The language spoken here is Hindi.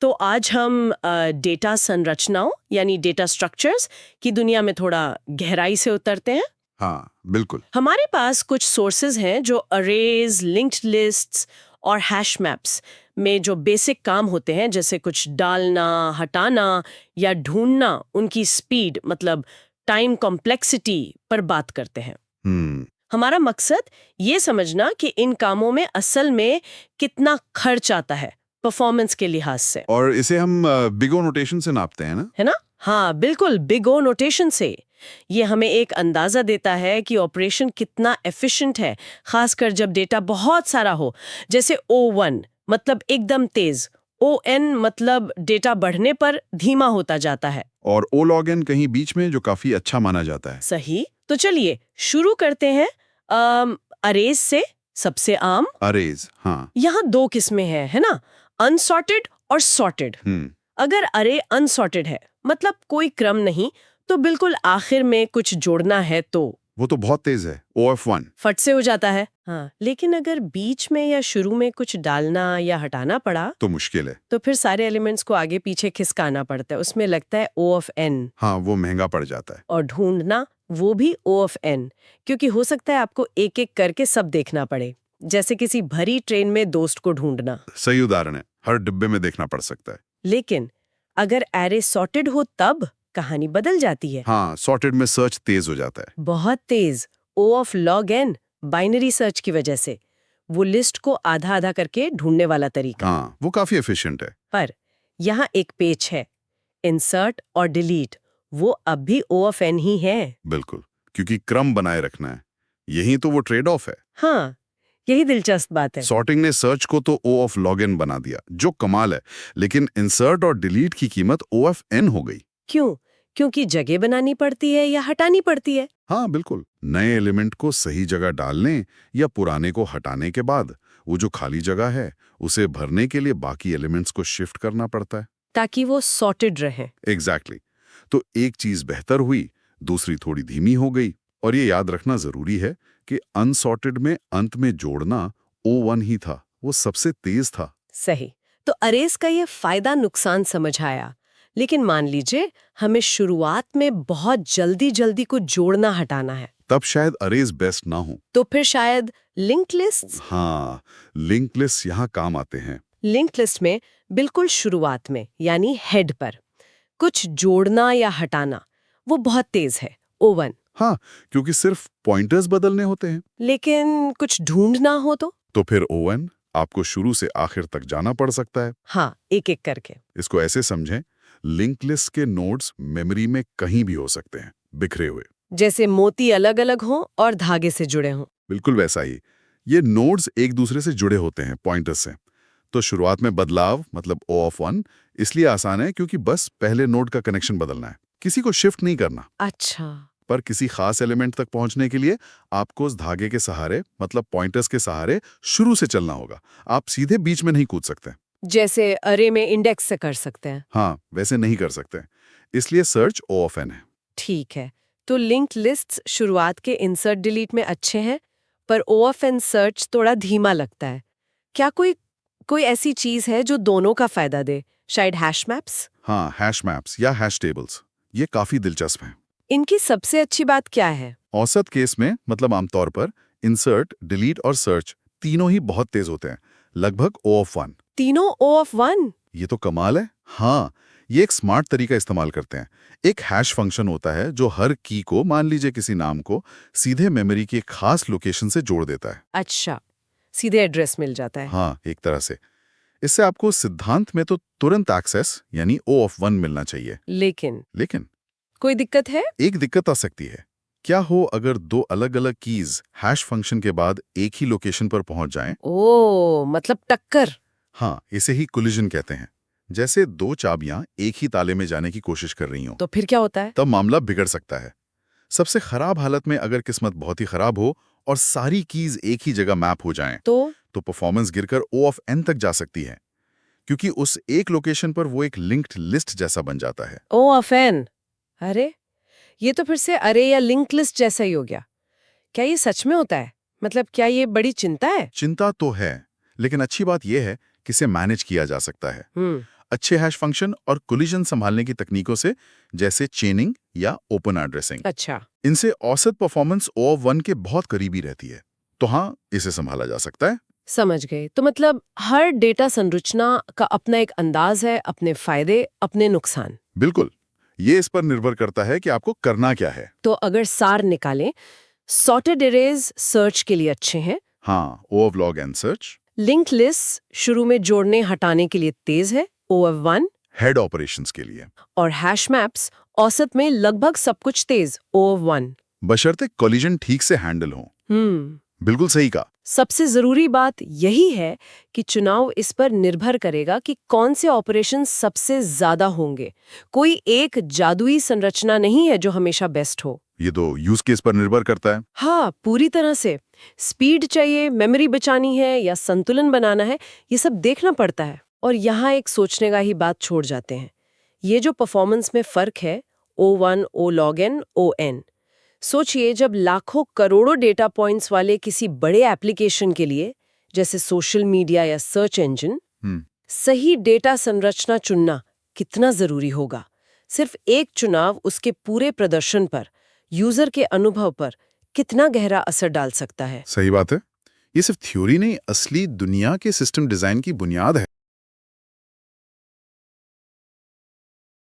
तो आज हम डेटा संरचनाओं यानी डेटा स्ट्रक्चर्स की दुनिया में थोड़ा गहराई से उतरते हैं। हाँ, बिल्कुल। हमारे पास कुछ सोर्सेज हैं जो अरेज, लिंक्ड लिस्ट्स और हैश मैप्स में जो बेसिक काम होते हैं, जैसे कुछ डालना, हटाना या ढूंढना, उनकी स्पीड मतलब टाइम कॉम्प्लेक्सिटी पर बात करते हैं। हमारा मकसद ये समझना कि इन कामों में असल में कितना खर्च आता है परफॉर्मेंस के लिहाज से। और इसे हम बिग ओ नोटेशन से नापते हैं ना? है ना? हाँ, बिल्कुल, बिग ओ नोटेशन से। ये हमें एक अंदाजा देता है कि ऑपरेशन कितना एफिशिएंट है, खासकर जब डेटा बहुत सारा हो। जैसे O1 मतलब एकदम तेज, ON मतलब डेटा बढ़ने पर धीमा होता जाता है। और ओ लॉग एन कहीं बीच में, जो काफी अच्छा माना जाता है। सही। तो चलिए शुरू करते हैं अरेज से, सबसे आम। अरेज, हाँ। यहाँ दो किस्में हैं, है ना? अनसॉर्टेड और सॉर्टेड। अगर अरे अनसॉर्टेड है, मतलब कोई क्रम नहीं, तो बिल्कुल आखिर में कुछ जोड़ना है तो वो तो बहुत तेज है, OF1। फट से हो जाता है। हाँ, लेकिन अगर बीच में या शुरू में कुछ डालना या हटाना पड़ा तो मुश्किल है। तो फिर सारे एलिमेंट्स को आगे पीछे खिसकाना पड़ता है। उसमें लगता है O(n). हाँ, वो महंगा पड़ जाता है। और ढूंढना वो भी O(n), क्योंकि हो सकता है आपको एक एक करके सब देखना पड़े, जैसे किसी भरी ट्रेन में दोस्त को ढूंढना। सही उदाहरण है, हर डिब्बे में देखना पड़ सकता है। लेकिन अगर एरे सॉर्टेड हो तब कहानी बदल जाती है। हाँ, सॉर्टेड में सर्च तेज हो जाता है। बहुत तेज। O of log n binary search की वजह से, वो लिस्ट को आधा आधा करके ढूंढने वाला तरीका। हाँ, वो काफी एफिशिएंट है। पर यहाँ एक पेच है, इंसर्ट और डिलीट वो अब भी O of n ही है। बिल्कुल, क्योंकि क्रम बनाए रखना है, यही तो वो ट्रेड ऑफ है। हाँ, यही दिलचस्प बात है। सॉर्टिंग ने सर्च को तो O of log n बना दिया, जो कमाल है, लेकिन इंसर्ट और डिलीट की कीमत O of n हो गई। क्यों? क्योंकि जगह बनानी पड़ती है या हटानी पड़ती है। हाँ, बिल्कुल। नए एलिमेंट को सही जगह डालने या पुराने को हटाने के बाद वो जो खाली जगह है उसे भरने के लिए बाकी एलिमेंट्स को शिफ्ट करना पड़ता है, ताकि वो सॉर्टेड रहे। एग्जैक्टली। तो एक चीज बेहतर हुई, दूसरी थोड़ी धीमी हो गई। और ये याद रखना जरूरी है कि अनसॉर्टेड में अंत में जोड़ना O1 ही था, वो सबसे तेज था। सही। तो अरेज का ये फायदा नुकसान समझ आया, लेकिन मान लीजिए हमें शुरुआत में बहुत जल्दी जल्दी को जोड़ना हटाना है, तब शायद अरेज बेस्ट ना हो। तो फिर शायद लिंक्ड लिस्ट्स। हाँ, लिंक लिस्ट यहाँ काम आते हैं। लिंक्ड लिस्ट में बिल्कुल शुरुआत में यानी हेड पर कुछ जोड़ना या हटाना वो बहुत तेज है, O1। हाँ, क्योंकि सिर्फ पॉइंटर्स बदलने होते हैं। लेकिन कुछ ढूंढना हो तो फिर O1 आपको शुरू से आखिर तक जाना पड़ सकता है। हाँ, एक एक करके। इसको ऐसे समझें, लिंक लिस्ट के नोड्स मेमोरी में कहीं भी हो सकते हैं, बिखरे हुए। जैसे मोती अलग अलग हों और धागे से जुड़े हों। बिल्कुल वैसा ही। ये नोड्स एक दूसरे से जुड़े होते हैं पॉइंटर्स से। तो शुरुआत में बदलाव मतलब O(1) इसलिए आसान है क्योंकि बस पहले नोड का कनेक्शन बदलना है, किसी को शिफ्ट नहीं करना। अच्छा। पर किसी खास एलिमेंट तक पहुंचने के लिए आपको उस धागे के सहारे मतलब पॉइंटर्स के सहारे शुरू से चलना होगा। आप सीधे बीच में नहीं कूद सकते। जैसे अरे में इंडेक्स से कर सकते हैं। हाँ, वैसे नहीं कर सकते, इसलिए सर्च O(n) है। ठीक है। तो लिंक्ड लिस्ट्स शुरुआत के इंसर्ट डिलीट में अच्छे हैं, पर O(n) सर्च थोड़ा धीमा लगता है। क्या कोई ऐसी चीज है जो दोनों का फायदा दे? शायद हैश मैप्स? हाँ, हैश मैप्स या हैश टेबल्स, ये काफी दिलचस्प हैं। इनकी सबसे अच्छी बात क्या है? औसत केस में मतलब आमतौर पर इंसर्ट, डिलीट और सर्च तीनों ही बहुत तेज होते हैं, लगभग O(1). तीनों O(1)? ये तो कमाल है। हाँ, ये एक स्मार्ट तरीका इस्तेमाल करते हैं। एक हैश फंक्शन होता है जो हर की को, मान लीजिए किसी नाम को, सीधे मेमोरी की एक खास लोकेशन से जोड़ देता है। अच्छा, सीधे एड्रेस मिल जाता है। हाँ, एक तरह से। इससे आपको सिद्धांत में तो तुरंत एक्सेस यानी O(1) मिलना चाहिए। लेकिन कोई दिक्कत है? एक दिक्कत आ सकती है। क्या हो अगर दो अलग-अलग कीज हैश फंक्शन के बाद एक ही लोकेशन पर पहुंच जाएं? ओ, मतलब टक्कर। हाँ, इसे ही कोलिजन कहते हैं। जैसे दो चाबियां एक ही ताले में जाने की कोशिश कर रही हों। तो फिर क्या होता है? तब मामला बिगड़ सकता है। सबसे खराब हालत में अगर किस्मत बहुत ही खराब हो और सारी कीज एक ही जगह मैप हो जाएं, तो परफॉर्मेंस गिरकर O(n) तक जा सकती है, क्योंकि उस एक लोकेशन पर वो एक लिंक्ड लिस्ट जैसा बन जाता है। O(n)? अरे, ये तो फिर से अरे या लिंक लिस्ट जैसा ही हो गया। क्या ये सच में होता है? मतलब क्या ये बड़ी चिंता है? चिंता तो है, लेकिन अच्छी बात यह है कि इसे मैनेज किया जा सकता है। अच्छे हैश फंक्शन और कोलिजन संभालने की तकनीकों से, जैसे चेनिंग या ओपन एड्रेसिंग। अच्छा, इनसे औसत परफॉर्मेंस O(1) के बहुत करीबी रहती है। तो हाँ, इसे संभाला जा सकता है। समझ गए। तो मतलब हर डेटा संरचना का अपना एक अंदाज है, अपने फायदे, अपने नुकसान। बिल्कुल, ये इस पर निर्भर करता है कि आपको करना क्या है। तो अगर सार निकालें, सॉर्टेड एरेज सर्च के लिए अच्छे हैं, हाँ, O of log n search, linked list शुरू में जोड़ने हटाने के लिए तेज है, OF1, हेड ऑपरेशंस के लिए, और हैश मैप्स औसत में लगभग सब कुछ तेज, OF1। बशर्ते कोलिजन ठीक से हैंडल हो। बिल्कुल सही कहा। सबसे जरूरी बात यही है कि चुनाव इस पर निर्भर करेगा कि कौन से ऑपरेशन सबसे ज्यादा होंगे। कोई एक जादुई संरचना नहीं है जो हमेशा बेस्ट हो। ये तो यूज केस पर निर्भर करता है। हाँ, पूरी तरह से। स्पीड चाहिए, मेमोरी बचानी है या संतुलन बनाना है, ये सब देखना पड़ता है। और यहाँ एक सोचने का ही बात छोड़ जाते हैं। ये जो परफॉर्मेंस में फर्क है, O1, O log n, ON, सोचिए जब लाखों करोड़ों डेटा पॉइंट्स वाले किसी बड़े एप्लीकेशन के लिए, जैसे सोशल मीडिया या सर्च इंजन, सही डेटा संरचना चुनना कितना जरूरी होगा। सिर्फ एक चुनाव उसके पूरे प्रदर्शन पर, यूजर के अनुभव पर कितना गहरा असर डाल सकता है। सही बात है। ये सिर्फ थ्योरी नहीं, असली दुनिया के सिस्टम डिजाइन की बुनियाद है।